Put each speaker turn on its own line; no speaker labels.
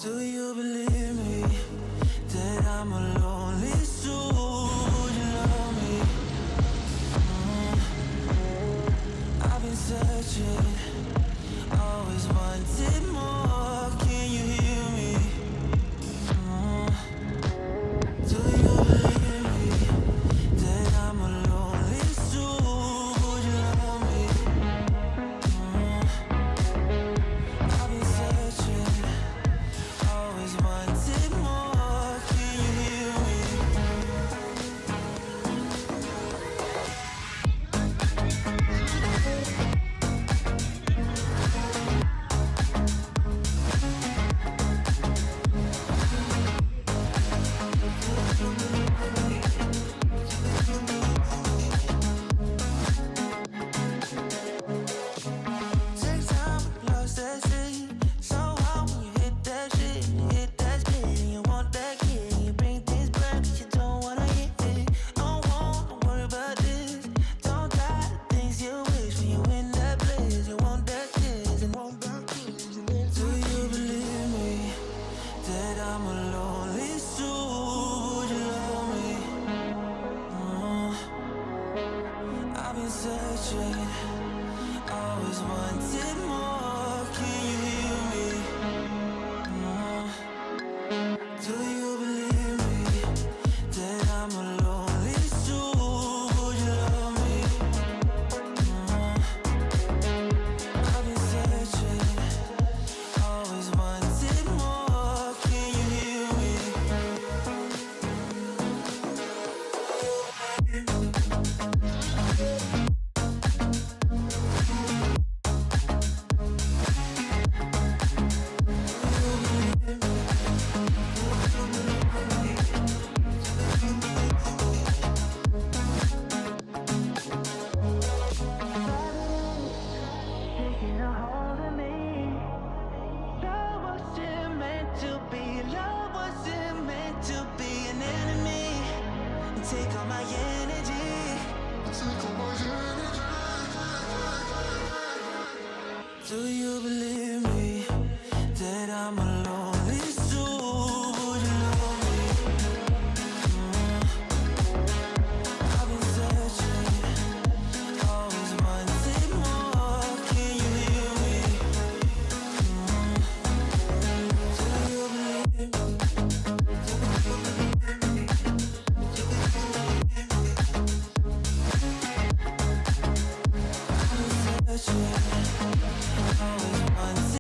Do you believe me that I'm a lonely soul? Would you love me? I've been searching, always wanted more. Can you hear me? Do you believe me that I'm a lonely soul? Would you love me? I've been searching, always wanted more. Can you hear me? Take time, lost that shit. So hard when you hit that shit. Hit that split and you want that kid. You bring things back 'cause you don't wanna hit it. Don't wanna worry about this. Don't try the things you wish when you in that place. You want that kiss and want that kiss. Do you believe me that I'm a lonely soul? Would you love me? I've been searching, always wanted more. Can you hear